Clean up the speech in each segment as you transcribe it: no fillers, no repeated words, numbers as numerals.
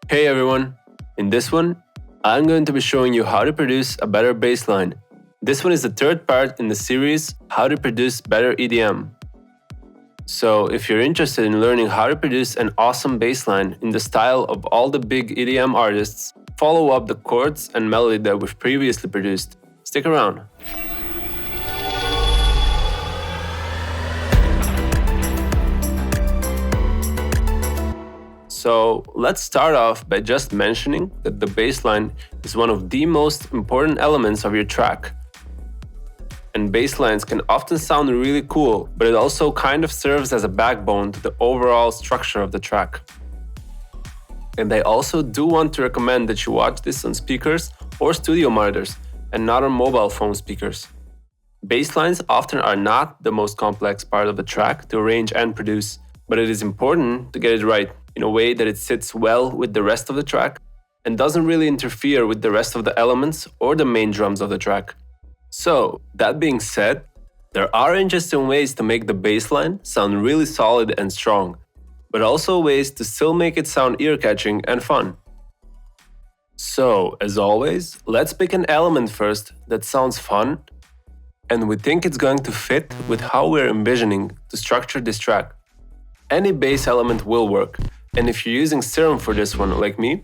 Hey everyone! In this one, I'm going to be showing you how to produce a better bass line. This one is the third part in the series, How to Produce Better EDM. So if you're interested in learning how to produce an awesome bass line in the style of all the big EDM artists, follow up the chords and melody that we've previously produced. Stick around! So let's start off by just mentioning that the bass line is one of the most important elements of your track. And bass lines can often sound really cool, but it also kind of serves as a backbone to the overall structure of the track. And I also do want to recommend that you watch this on speakers or studio monitors and not on mobile phone speakers. Bass lines often are not the most complex part of the track to arrange and produce, but it is important to get it right in a way that it sits well with the rest of the track and doesn't really interfere with the rest of the elements or the main drums of the track. So, that being said, there are interesting ways to make the bass line sound really solid and strong, but also ways to still make it sound ear-catching and fun. So, as always, let's pick an element first that sounds fun and we think it's going to fit with how we're envisioning to structure this track. Any bass element will work, and if you're using Serum for this one, like me,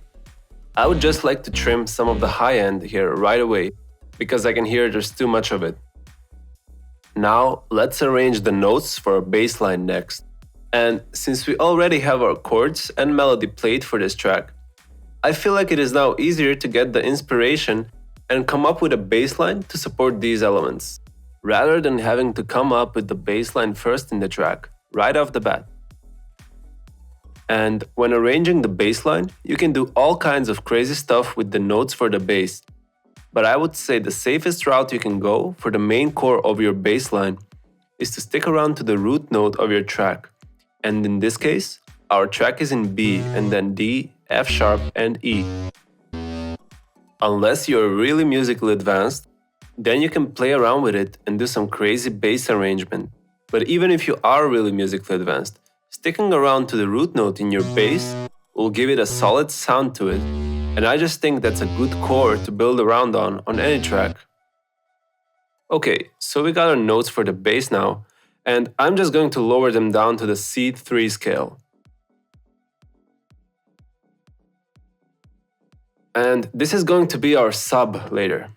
I would just like to trim some of the high end here right away, because I can hear there's too much of it. Now, let's arrange the notes for our bass line next. And since we already have our chords and melody played for this track, I feel like it is now easier to get the inspiration and come up with a bass line to support these elements, rather than having to come up with the bass line first in the track, right off the bat. And when arranging the bass line, you can do all kinds of crazy stuff with the notes for the bass. But I would say the safest route you can go for the main core of your bass line is to stick around to the root note of your track. And in this case, our track is in B and then D, F sharp and E. Unless you're really musically advanced, then you can play around with it and do some crazy bass arrangement. But even if you are really musically advanced, sticking around to the root note in your bass will give it a solid sound to it, and I just think that's a good core to build around on any track. Okay, so we got our notes for the bass now, and I'm just going to lower them down to the C3 scale. And this is going to be our sub later.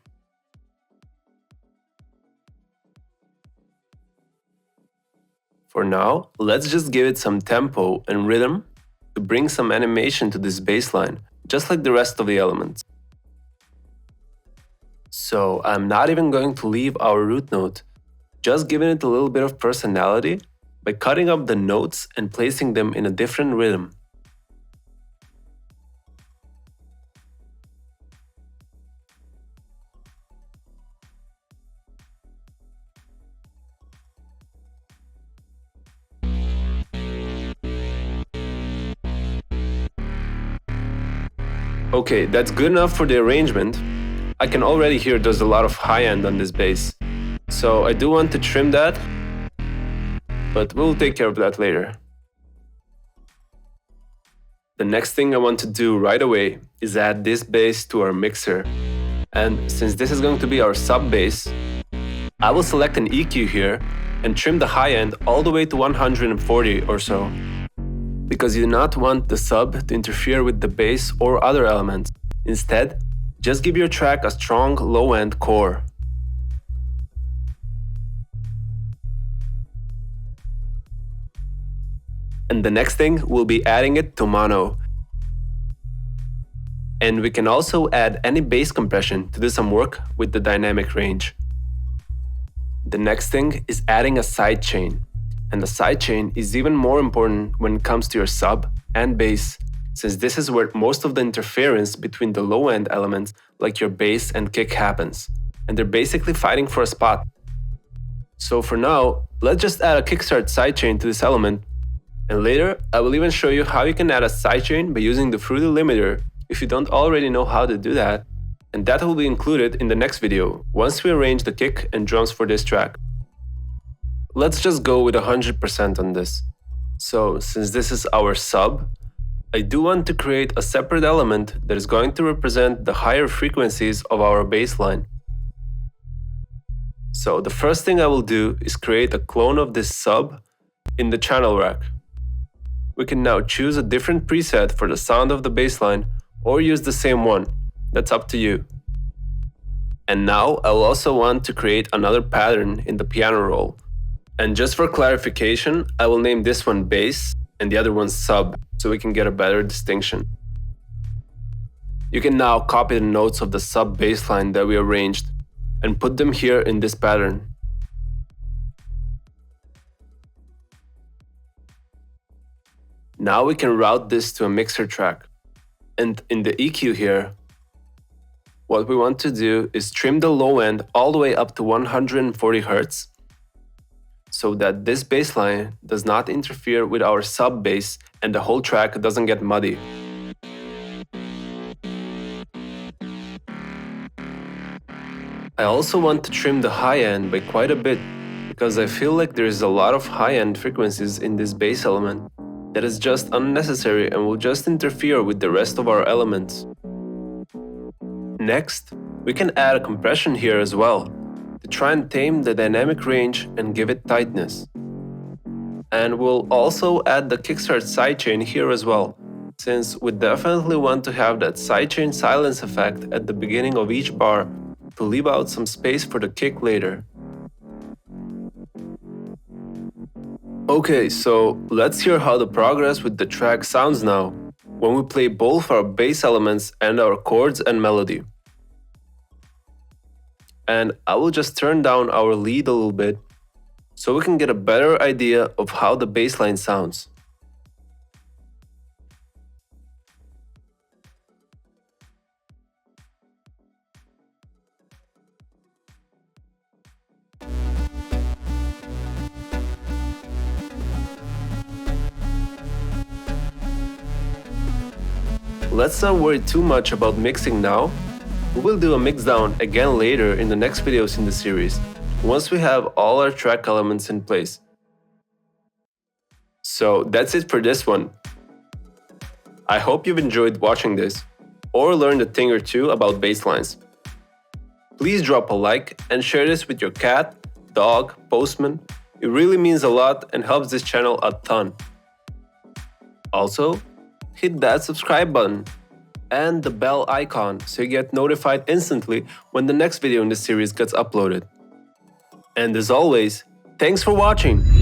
For now, let's just give it some tempo and rhythm to bring some animation to this bass line, just like the rest of the elements. So I'm not even going to leave our root note, just giving it a little bit of personality by cutting up the notes and placing them in a different rhythm. Okay, that's good enough for the arrangement. I can already hear there's a lot of high end on this bass. So I do want to trim that, but we'll take care of that later. The next thing I want to do right away is add this bass to our mixer. And since this is going to be our sub bass, I will select an EQ here and trim the high end all the way to 140 or so. Because you do not want the sub to interfere with the bass or other elements. Instead, just give your track a strong low-end core. And the next thing will be adding it to mono. And we can also add any bass compression to do some work with the dynamic range. The next thing is adding a sidechain. And the sidechain is even more important when it comes to your sub and bass, since this is where most of the interference between the low-end elements like your bass and kick happens, and they're basically fighting for a spot. So for now, let's just add a kickstart sidechain to this element, and later I will even show you how you can add a sidechain by using the Fruity limiter if you don't already know how to do that, and that will be included in the next video once we arrange the kick and drums for this track. Let's just go with 100% on this. So since this is our sub, I do want to create a separate element that is going to represent the higher frequencies of our bassline. So the first thing I will do is create a clone of this sub in the channel rack. We can now choose a different preset for the sound of the bassline or use the same one. That's up to you. And now I will also want to create another pattern in the piano roll. And just for clarification, I will name this one bass and the other one sub, so we can get a better distinction. You can now copy the notes of the sub bassline that we arranged and put them here in this pattern. Now we can route this to a mixer track. And in the EQ here, what we want to do is trim the low end all the way up to 140 Hz, so that this bassline does not interfere with our sub bass and the whole track doesn't get muddy. I also want to trim the high end by quite a bit, because I feel like there is a lot of high end frequencies in this bass element that is just unnecessary and will just interfere with the rest of our elements. Next, we can add a compression here as well, to try and tame the dynamic range and give it tightness. And we'll also add the kickstart sidechain here as well, since we definitely want to have that sidechain silence effect at the beginning of each bar to leave out some space for the kick later. Okay, so let's hear how the progress with the track sounds now, when we play both our bass elements and our chords and melody. And I will just turn down our lead a little bit, so we can get a better idea of how the bassline sounds. Let's not worry too much about mixing now. We will do a mixdown again later in the next videos in the series, once we have all our track elements in place. So that's it for this one. I hope you've enjoyed watching this, or learned a thing or two about basslines. Please drop a like and share this with your cat, dog, postman. It really means a lot and helps this channel a ton. Also, hit that subscribe button and the bell icon so you get notified instantly when the next video in this series gets uploaded. And as always, thanks for watching!